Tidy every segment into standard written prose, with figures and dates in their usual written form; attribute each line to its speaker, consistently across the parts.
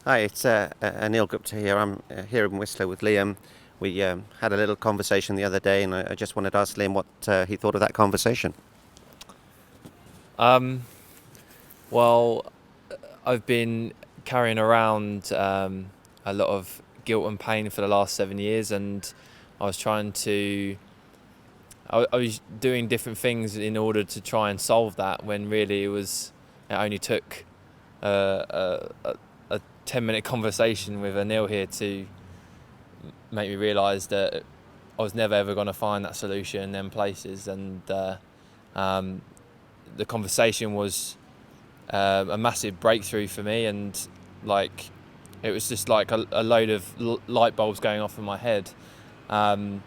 Speaker 1: Hi, it's Anil Gupta here. I'm here in Whistler with Liam. We had a little conversation the other day, and I just wanted to ask Liam what he thought of that conversation.
Speaker 2: Um, well, I've been carrying around a lot of guilt and pain for the last 7 years, and I was trying to. I was doing different things in order to try and solve that. When really it only took a 10-minute conversation with Anil here to make me realise that I was never ever going to find that solution in them places, and um, the conversation was a massive breakthrough for me, and like it was just like a load of light bulbs going off in my head, um,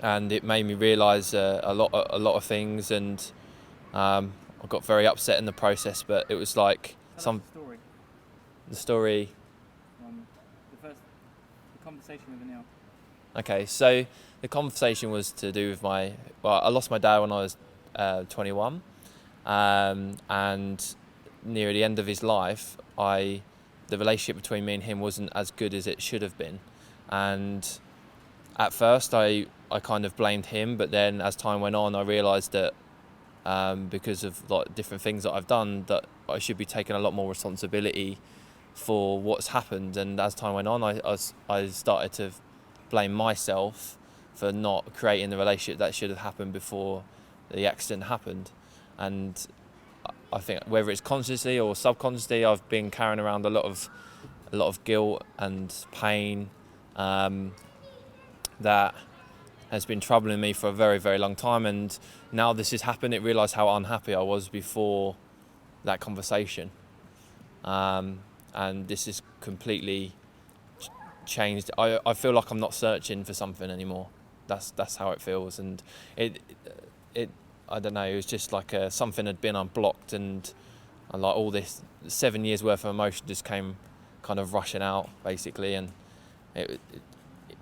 Speaker 2: and it made me realise a lot of things, and I got very upset in the process. But it was like
Speaker 3: Tell us the story
Speaker 2: the story.
Speaker 3: from the conversation with Anil.
Speaker 2: Okay, so the conversation was to do with I lost my dad when I was 21, and near the end of his life, the relationship between me and him wasn't as good as it should have been, and at first I kind of blamed him, but then as time went on, I realised that because of like different things that I've done, that I should be taking a lot more responsibility for what's happened. And as time went on, I started to blame myself for not creating the relationship that should have happened before the accident happened. And I think whether it's consciously or subconsciously, I've been carrying around a lot of guilt and pain that has been troubling me for a very, very long time. And now this has happened, it realised how unhappy I was before that conversation. And this is completely changed. I feel like I'm not searching for something anymore. That's how it feels. And it I don't know, it was just like something had been unblocked, and like all this 7 years worth of emotion just came kind of rushing out basically. And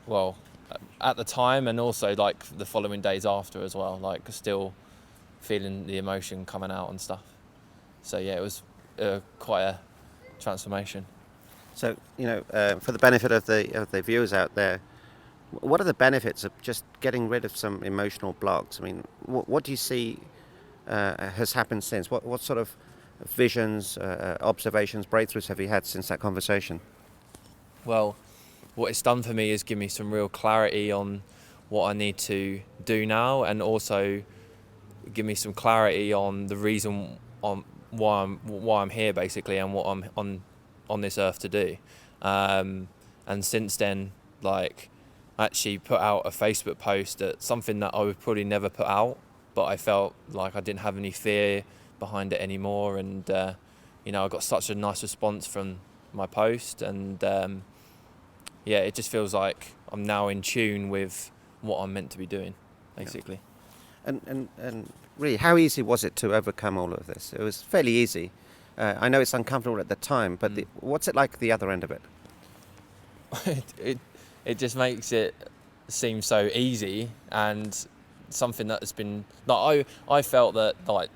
Speaker 2: well, at the time, and also like the following days after as well, like still feeling the emotion coming out and stuff. So yeah, it was quite a transformation.
Speaker 1: So, for the benefit of the viewers out there, what are the benefits of just getting rid of some emotional blocks? I mean, what do you see has happened since? What sort of visions, observations, breakthroughs have you had since that conversation?
Speaker 2: Well, what it's done for me is give me some real clarity on what I need to do now, and also give me some clarity on the reason on why I'm here basically, and what I'm on this earth to do. And since then, like, I actually put out a Facebook post that something that I would probably never put out, but I felt like I didn't have any fear behind it anymore. And I got such a nice response from my post, and yeah, it just feels like I'm now in tune with what I'm meant to be doing,
Speaker 1: Yeah.
Speaker 2: basically.
Speaker 1: And really, how easy was it to overcome all of this? It was fairly easy. I know it's uncomfortable at the time, but
Speaker 2: Mm.
Speaker 1: what's it like at the other end of it?
Speaker 2: It just makes it seem so easy, and something that has been like I felt that like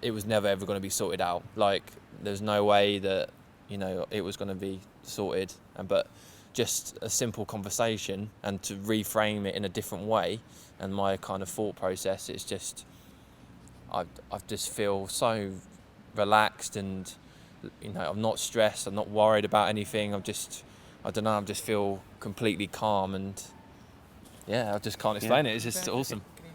Speaker 2: it was never ever going to be sorted out. Like there's no way that it was going to be sorted, and but just a simple conversation and to reframe it in a different way, and my kind of thought process, it's just I just feel so relaxed, and I'm not stressed, I'm not worried about anything. I don't know, I just feel completely calm, and yeah, I just can't
Speaker 1: Yeah.
Speaker 2: explain it. It's just awesome.
Speaker 3: Can you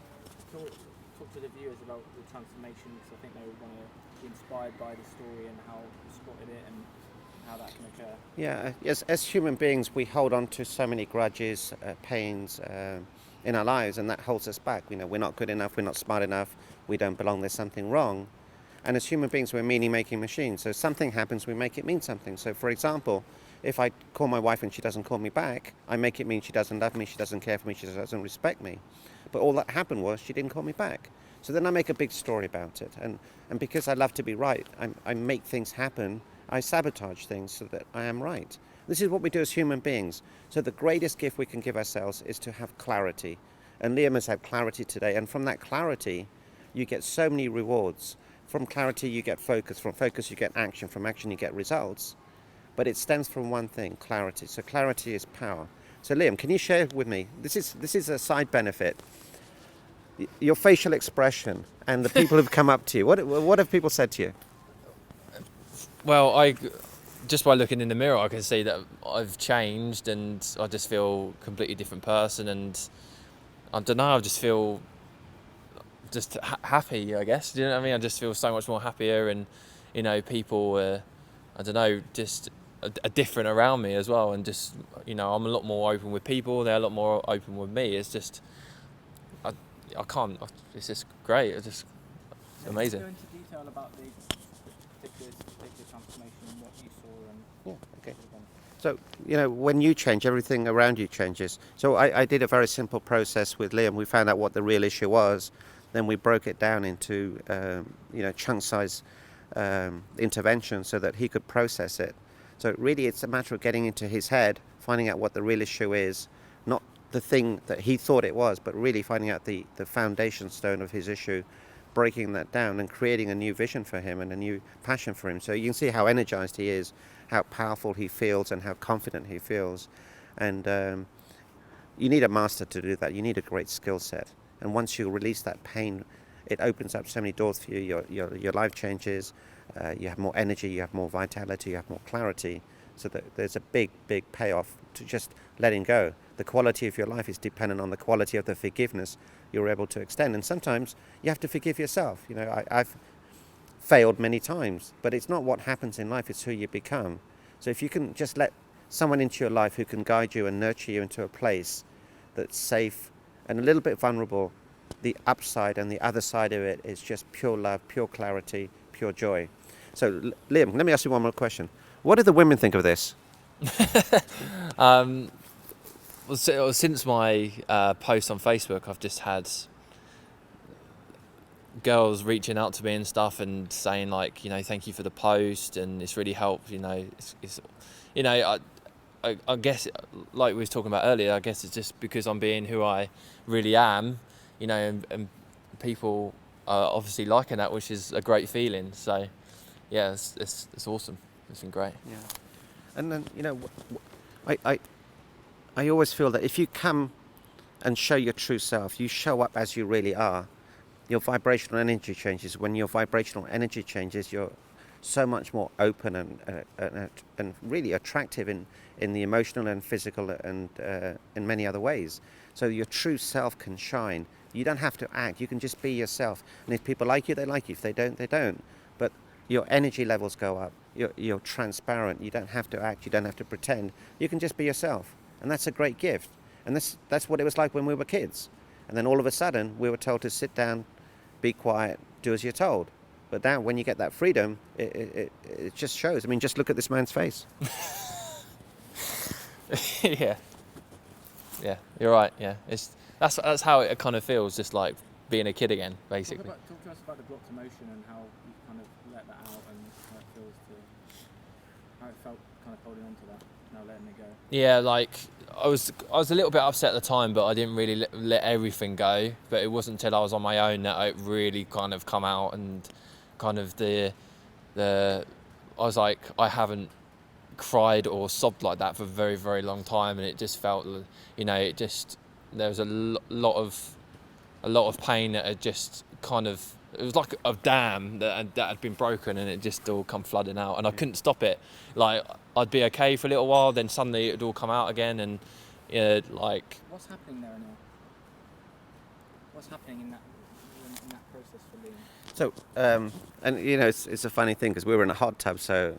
Speaker 3: talk to the viewers about the transformation? Because I think they would want to be inspired by the story and how you spotted it and how that can occur.
Speaker 1: Yeah, as human beings, we hold on to so many grudges, pains in our lives, and that holds us back. We're not good enough, we're not smart enough, we don't belong, there's something wrong. And as human beings, we're meaning-making machines. So something happens, we make it mean something. So, for example, if I call my wife and she doesn't call me back, I make it mean she doesn't love me, she doesn't care for me, she doesn't respect me. But all that happened was she didn't call me back. So then I make a big story about it. And because I love to be right, I make things happen. I sabotage things so that I am right. This is what we do as human beings. So the greatest gift we can give ourselves is to have clarity. And Liam has had clarity today. And from that clarity, you get so many rewards. From clarity, you get focus. From focus, you get action. From action, you get results. but it stems from one thing: clarity. So clarity is power. So Liam, can you share with me? This is a side benefit. Your facial expression and the people who've come up to you. What have people said to you?
Speaker 2: Well, just by looking in the mirror, I can see that I've changed, and I just feel a completely different person. And I don't know, I just feel just happy, I guess. Do you know what I mean? I just feel so much more happier, and people, I don't know, just are different around me as well. And just I'm a lot more open with people. They're a lot more open with me. It's just I can't. It's just great. It's just amazing.
Speaker 3: Go into detail about the particular transformation and what you saw and.
Speaker 1: Yeah. Okay. So, when you change, everything around you changes. So I did a very simple process with Liam. We found out what the real issue was. Then we broke it down into, chunk size interventions so that he could process it. So really it's a matter of getting into his head, finding out what the real issue is, not the thing that he thought it was, but really finding out the foundation stone of his issue, breaking that down and creating a new vision for him and a new passion for him. So you can see how energized he is, how powerful he feels and how confident he feels. And you need a master to do that. You need a great skill set. And once you release that pain, it opens up so many doors for you. Your life changes. You have more energy, you have more vitality, you have more clarity. So that there's a big payoff to just letting go. The quality of your life is dependent on the quality of the forgiveness you're able to extend. And sometimes you have to forgive yourself. I've failed many times, but it's not what happens in life, it's who you become. So if you can just let someone into your life who can guide you and nurture you into a place that's safe and a little bit vulnerable, the upside and the other side of it is just pure love, pure clarity, pure joy. So Liam, let me ask you one more question. What do the women think of this?
Speaker 2: Well, since my post on Facebook, I've just had girls reaching out to me and stuff and saying thank you for the post and it's really helped. I guess like we was talking about earlier, I guess it's just because I'm being who I really am, and people are obviously liking that, which is a great feeling. So yeah, it's awesome. It's been great.
Speaker 1: Yeah. And then I always feel that if you come and show your true self, you show up as you really are, your vibrational energy changes. When your vibrational energy changes, you're so much more open and really attractive in the emotional and physical and in many other ways. So your true self can shine. You don't have to act. You can just be yourself. And if people like you, they like you. If they don't, they don't. But your energy levels go up. You're transparent. You don't have to act. You don't have to pretend. You can just be yourself. And that's a great gift. And that's what it was like when we were kids. And then all of a sudden, we were told to sit down, be quiet, do as you're told. But now, when you get that freedom, it just shows. I mean, just look at this man's face.
Speaker 2: Yeah, you're right. Yeah, that's how it kind of feels, just like being a kid again, basically.
Speaker 3: Talk to us about the blocked emotion and how you kind of let that out and how it feels how it felt kind of holding on to that, now letting it go.
Speaker 2: Yeah, I was a little bit upset at the time, but I didn't really let everything go. But it wasn't until I was on my own that it really kind of come out, and kind of I was like, I haven't cried or sobbed like that for a very, very long time, and it just felt, there was a lot of pain that had just kind of, it was like a dam that had been broken, and it just all come flooding out, and I couldn't stop it. Like, I'd be okay for a little while, then suddenly it'd all come out again, and
Speaker 3: What's happening there, Anil? What's happening in that process for Liam?
Speaker 1: So, and it's a funny thing because we were in a hot tub, so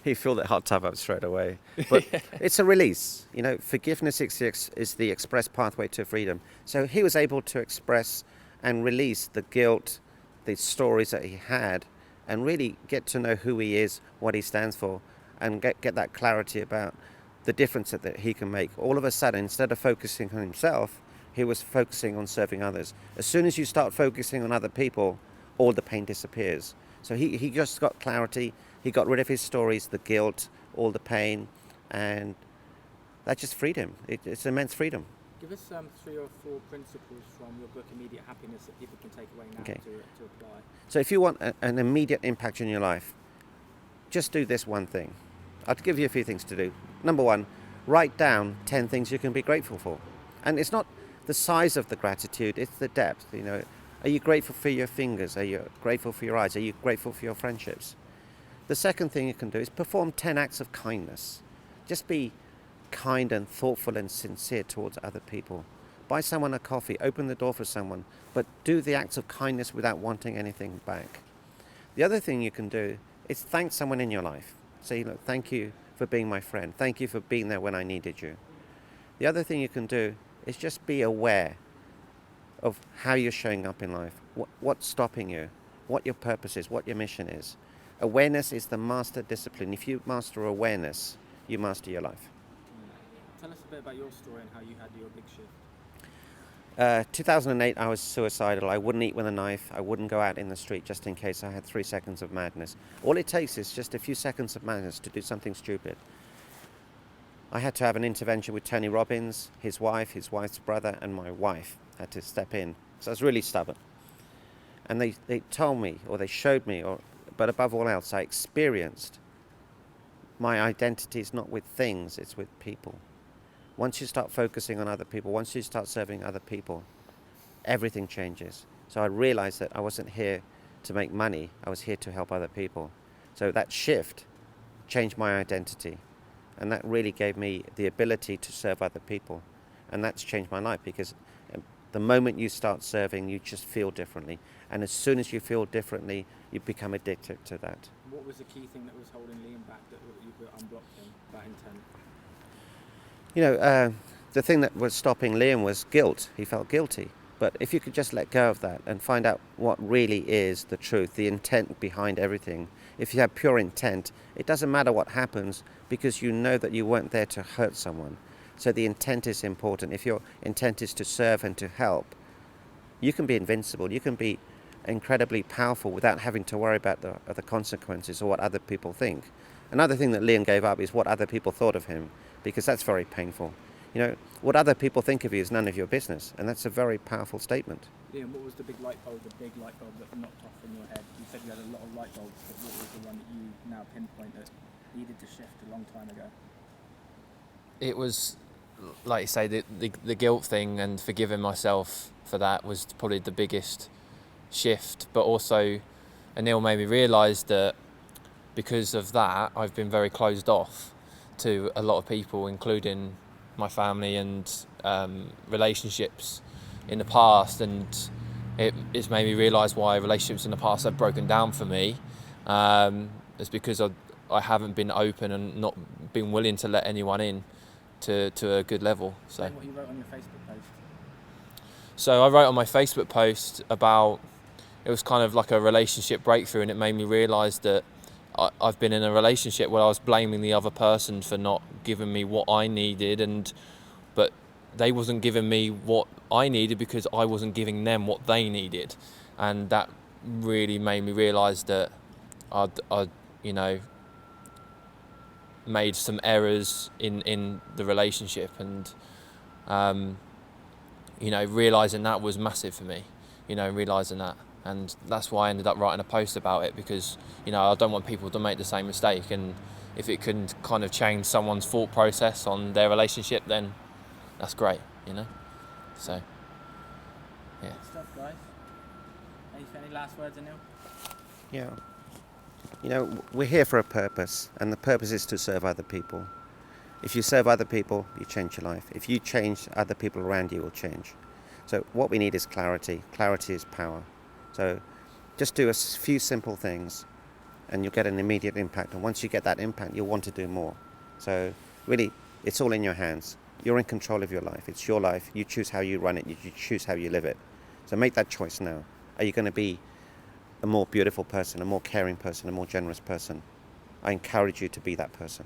Speaker 1: he filled that hot tub up straight away. But it's a release. Forgiveness is the express pathway to freedom. So he was able to express and release the guilt, the stories that he had, and really get to know who he is, what he stands for, and get that clarity about the difference that he can make. All of a sudden, instead of focusing on himself, he was focusing on serving others. As soon as you start focusing on other people, all the pain disappears. So he just got clarity. He got rid of his stories, the guilt, all the pain, and that just freed him. It's immense freedom.
Speaker 3: Give us 3 or 4 principles from your book, Immediate Happiness, that people can take away now
Speaker 1: Okay.
Speaker 3: to apply.
Speaker 1: So if you want an immediate impact in your life, just do this one thing. I'll give you a few things to do. Number one, write down 10 things you can be grateful for. And it's not the size of the gratitude, it's the depth. Are you grateful for your fingers? Are you grateful for your eyes? Are you grateful for your friendships? The second thing you can do is perform 10 acts of kindness. Just be kind and thoughtful and sincere towards other people. Buy someone a coffee, open the door for someone, but do the acts of kindness without wanting anything back. The other thing you can do is thank someone in your life. Say, look, thank you for being my friend. Thank you for being there when I needed you. The other thing you can do is just be aware of how you're showing up in life, what's stopping you, what your purpose is, what your mission is. Awareness is the master discipline. If you master awareness, you master your life.
Speaker 3: Tell us a bit about your story and how you had your big shift.
Speaker 1: 2008, I was suicidal. I wouldn't eat with a knife. I wouldn't go out in the street just in case I had 3 seconds of madness. All it takes is just a few seconds of madness to do something stupid. I had to have an intervention with Tony Robbins, his wife's brother, and my wife had to step in. So I was really stubborn. And they told me, or they showed me, but above all else, I experienced my identity is not with things, it's with people. Once you start focusing on other people, once you start serving other people, everything changes. So I realized that I wasn't here to make money, I was here to help other people. So that shift changed my identity. And that really gave me the ability to serve other people. And that's changed my life, because the moment you start serving, you just feel differently. And as soon as you feel differently, you become addicted to that.
Speaker 3: What was the key thing that was holding Liam back that you unblocked him, that intent?
Speaker 1: The thing that was stopping Liam was guilt. He felt guilty. But if you could just let go of that and find out what really is the truth, the intent behind everything, if you have pure intent, it doesn't matter what happens, because you know that you weren't there to hurt someone. So the intent is important. If your intent is to serve and to help, you can be invincible. You can be incredibly powerful without having to worry about the consequences or what other people think. Another thing that Liam gave up is what other people thought of him, because that's very painful. What other people think of you is none of your business, and that's a very powerful statement.
Speaker 3: Liam, what was the big light bulb that knocked off in your head? You said you had a lot of light bulbs, but what was the one that you now pinpoint that needed to shift a long time ago?
Speaker 2: It was, like you say, the guilt thing, and forgiving myself for that was probably the biggest shift. But also, Anil made me realise that because of that, I've been very closed off to a lot of people, including my family and relationships in the past, and it's made me realise why relationships in the past have broken down for me. It's because I haven't been open and not been willing to let anyone in to a good level. So
Speaker 3: what you wrote on your Facebook post.
Speaker 2: So I wrote on my Facebook post about, it was kind of like a relationship breakthrough, and it made me realise that I've been in a relationship where I was blaming the other person for not giving me what I needed, but they wasn't giving me what I needed because I wasn't giving them what they needed, and that really made me realise that I'd made some errors in the relationship, and realising that was massive for me, realising that. And that's why I ended up writing a post about it, because I don't want people to make the same mistake, and if it can kind of change someone's thought process on their relationship, then that's great, so yeah.
Speaker 3: Good stuff, guys. Any last words, Anil?
Speaker 1: Yeah. We're here for a purpose, and the purpose is to serve other people. If you serve other people, you change your life. If you change, other people around you will change. So what we need is clarity. Clarity is power. So just do a few simple things and you'll get an immediate impact. And once you get that impact, you'll want to do more. So really, it's all in your hands. You're in control of your life. It's your life. You choose how you run it. You choose how you live it. So make that choice now. Are you going to be a more beautiful person, a more caring person, a more generous person? I encourage you to be that person.